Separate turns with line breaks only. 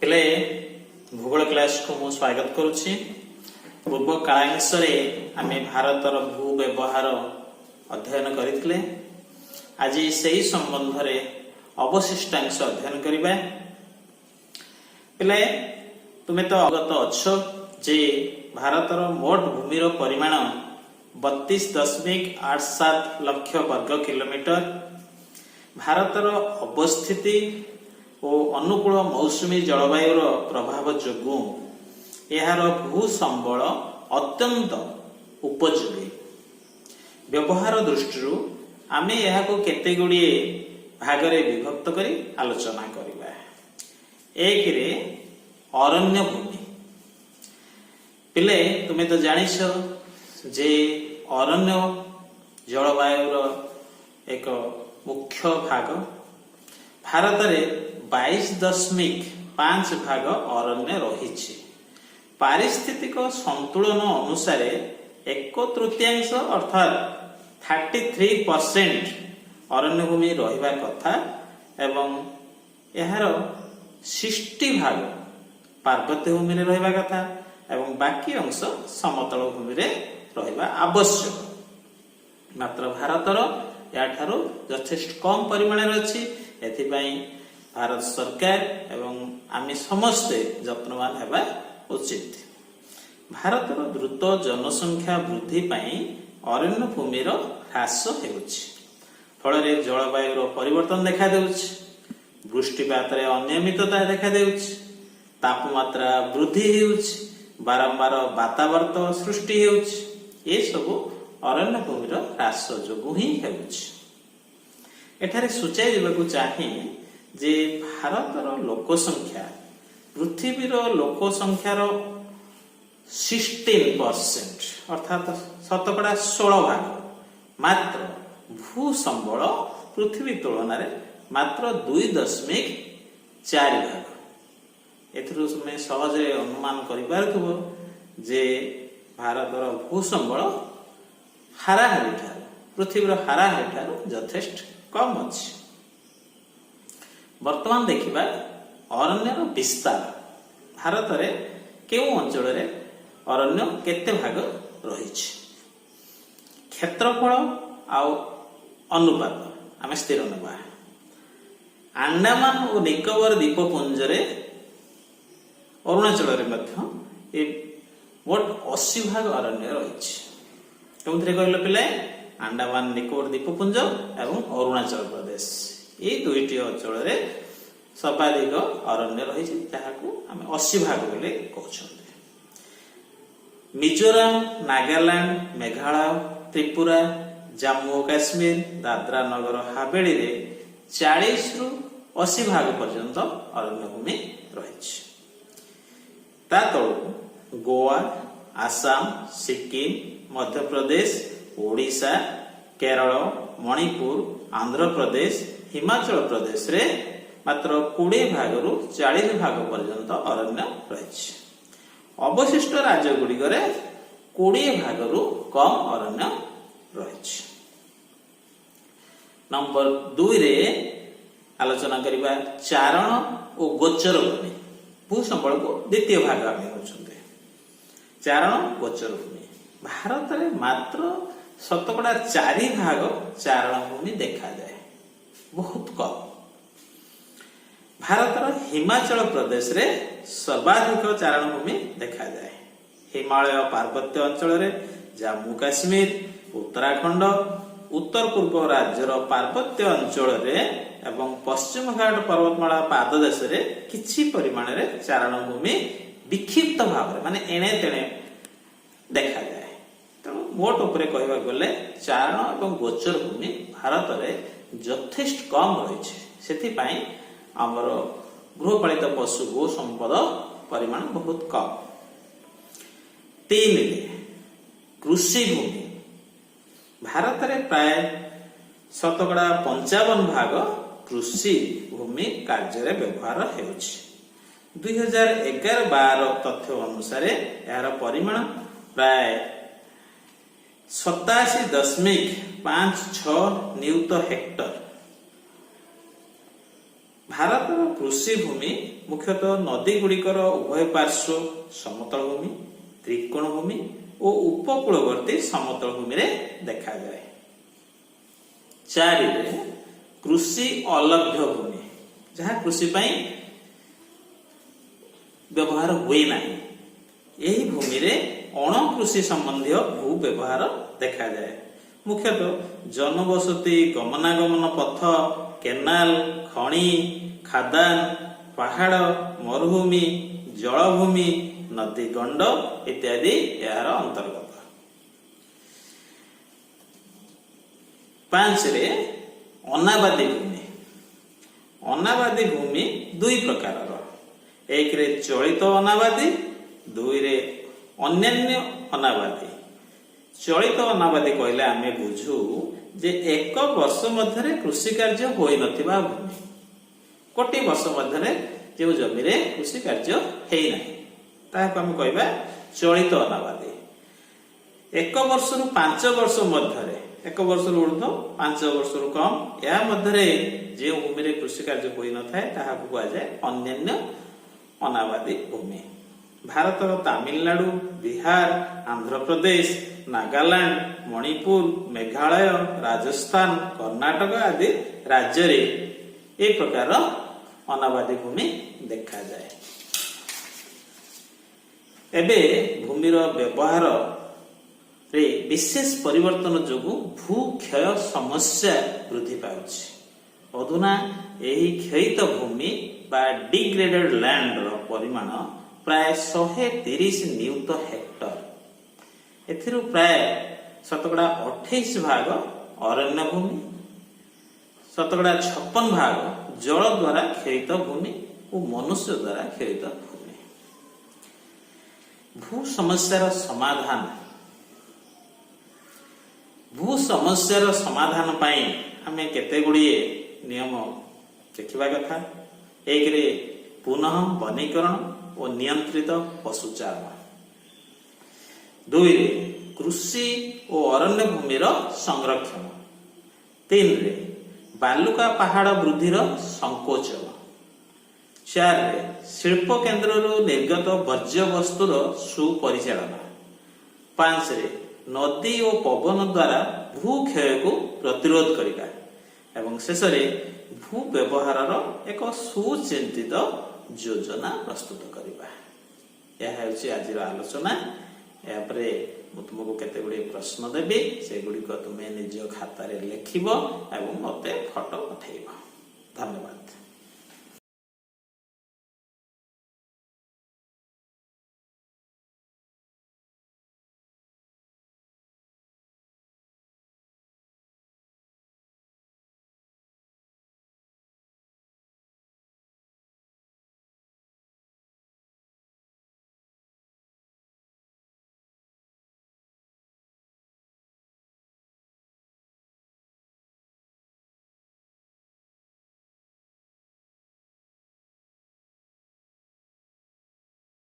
पिले भूगोल क्लास को मु स्वागत करुछि। पूर्व कालांशरे आमे भारतर भू व्यवहार अध्ययन करथिले। आज सेही संबंध रे अवशिष्टांश अध्ययन करिबा। पिले तुमे तो अवगत अछो जे भारतर मोट भूमिर परिमाण 32.87 लाख वर्ग किलोमीटर। भारतर अवस्थिति और अनुकूल मौसुमी जलवायुर प्रभाव जोगु यार भूसंबल अत्यंत उपयोगी। व्यवहार दृष्टि आमे यहाको केते गुड़िए भागरे विभक्त करी आलोचना करिबा। एक रे अरण्य भूमि। पिले तुमे तो जानिछ जे अरण्य जलवायुर एक मुख्य भाग। भारत रे 22.5 भाग अरण्य रही। पारिस्थितिक संतुलन अनुसार 1/3 अर्थात 33% अरण्य भूमि रहिबा कथा एवं यार 60 भाग पार्वत्य भूमि रे रहिबा कथा एवं बाकी अंश समतल भूमि रे रहिबा आवश्यक। मात्र भारतर याठारो यथेष्ट कम परिमाण रे अछि। एथिपाई भारत सरकार एवं आमी समस्ते यत्नवान हेबा उचित। भारतर द्रुत जनसंख्या वृद्धि पाई अरण्य भूमिर ह्रास हेउछि। फଳରେ जलवायुर परिवर्तन देखा देउछि। वृष्टिपात रे अनियमितता देखा देउछि। तापमात्रा वृद्धि हेउछि। बारंबार वातावरण सृष्टि हेउछि। ए सब अरण्य भूमिर ह्रास जोगु ही हेउछि। एठारे सूचाई देबाकू चाहे जे भारतर लोक संख्या पृथ्वीर लोक संख्यार 16% अर्थात 16 भाग मात्र भूसंबल पृथ्वी तुलन मात्र 2.4 भाग। एथुरु तुमे सहजे अनुमान करिपारथुबो जे भारतर भूसंबल हाराहारी ठार पृथ्वीर हाराहारी ठार यथेष्ट कम अछि। वर्तमान देखिबा अरण्यर विस्तार। भारत रे केउ अंचल रे अरण्य केते भाग रहिछि। क्षेत्रफल आउ अनुपात आमे स्थिर नबा। अंडमान और निकोबर द्वीपपुंज रे अरुणाचल रे मध्य ए मोट 80 भाग अरण्य रहिछि। केउथरे कहले पिले अंडमान निकोबर द्वीपपुंज एवं अरुणाचल प्रदेश ये दुईटी अंचल रे सर्वाधिक अरण्य रही जहां आम 80 भाग बोले कहते। मिजोराम, नागालैंड, मेघालय, त्रिपुरा, जम्मू काश्मीर, दादरा नगर हावेली रे 40 रु 80 भाग पर्यंत अरण्य भूमि रही। ता तळु गोवा, आसाम, सिक्किम, मध्य प्रदेश, ओडिशा, केरल, मणिपुर, आंध्र प्रदेश, हिमाचल प्रदेश रे मात्र 20 भाग रु 40 भाग पर्यंत अरण्य रही। अवशिष्ट राज्य गुड़िक 20 भाग रु कम अरण्य रही। नंबर 2 रे आलोचना करिबा चारण और गोचर भूमि। भूसंबल को द्वितीय भाग आमे होछन्ते। चारण गोचर भूमि भारत रे मात्र 4 भाग चारण भूमि देखा जाए, बहुत कम। भारतर हिमाचल प्रदेश रे सर्वाधिक चारण भूमि देखा जाए। हिमालय पार्वत्य अंचल रे जम्मू काश्मीर, उत्तराखंड, उत्तर पूर्व राज्यर पार्वत्य अंचल रे एवं पश्चिम घाट पर्वतमाला पाददेश रे किछि परिमाण रे चारण भूमि विक्षिप्त भाव रे माने एणे तेणे देखा जाए। तेणु मोट उपरे कहबा गले चारण एवं गोचर भूमि भारत रे यथेष्ट कम रही। सेथि पई हमर गृहपालित पशु गो संपद परिमाण बहुत कम। 3 कृषि भूमि भारत रे प्राय 55 भाग कृषि भूमि कार्य रे व्यवहार हेउछि। 2011-12 तथ्य अनुसार यार परिमाण प्राय 87.56 नियुत हेक्टर। भारत कृषि भूमि मुख्यतः नदी गुड़िकर उभय पार्श्व समतल भूमि, त्रिकोण भूमि और उपकूलवर्ती समतल भूमि रे देखा जाए। 4 रे कृषि अलभ्य भूमि, जहाँ कृषि पाई व्यवहार हुए नहीं, यही भूमि रे अण कृषि संबंधी भू व्यवहार देखा जाए। मुख्यतः जनबसति, गमनागमन पथ, केनाल, खणी, खादान, पहाड़, मरुभूमि, जलभूमि, नदी गंड इत्यादि यार अंतर्गत। 5 रे अनाबादी भूमि। अनाबादी भूमि 2 प्रकार, 1 रे चलित अनाबादी, 2 रे अन्यान्य अनाबादी। चलित अनाबादी कहले आमे बुझू जे 1 वर्ष मध्य कृषि कार्य होई नथिबा भूमि, कोटी वर्ष मध्य जो जमी रे कृषि कार्य हेई नाही ताहाको आमे कहबा चलित अनाबादी। 1 वर्ष रु 5 वर्ष मध्य, 1 वर्ष रु ऊर्ध्व 5 वर्ष रु कम या मध्य जे भूमि रे कृषि कार्य होई न थाए ताहाको कहा जाए अन्यान्य अनाबादी भूमि। भारतर तमिलनाडु, बिहार, आंध्र प्रदेश, नागालैंड, मणिपुर, मेघालय, राजस्थान, कर्नाटक आदि राज्य रे ए प्रकार अनाबादी भूमि देखा जाए। एबे भूमिर व्यवहार रे विशेष परिवर्तन जोगु भूक्षय समस्या वृद्धि पाउछि। अधुना एही क्षयित भूमि बा डिग्रेडेड लैंड रो परिमाण प्राय 130 नियुत हेक्टर। एथिरु प्राय 28% भाग अरण्य भूमि, 56% भाग जल द्वारा क्षयित भूमि और मनुष्य द्वारा क्षयित भूमि। भू समस्यार समाधान। भू समस्यार समाधान पाई आमे केते गुड़िए नियम देखिबा कथा। 1 रे पुनः वनीकरण और नियंत्रित पशुचारण। 2 रे कृषि और अरण्य भूमिर संरक्षण। 3 रे बालुका पहाड़ वृद्धिर संकोचन। 4 रे शिल्प केन्द्र निर्गत वर्ज्य वस्तुर सुपरिचालना। 5 रे नदी और पवन द्वारा भू क्षय को प्रतिरोध करिबा एवं शेष रे भू व्यवहार एक सुचिंतित योजना प्रस्तुत करिबा। यह हेउछि आजिर आलोचना। या परे मु तुमको केते गुडी प्रश्न देबी, से गुडी को तुमे निज खाता रे लिखिबो एवं मते फोटो पठेइबो। धन्यवाद।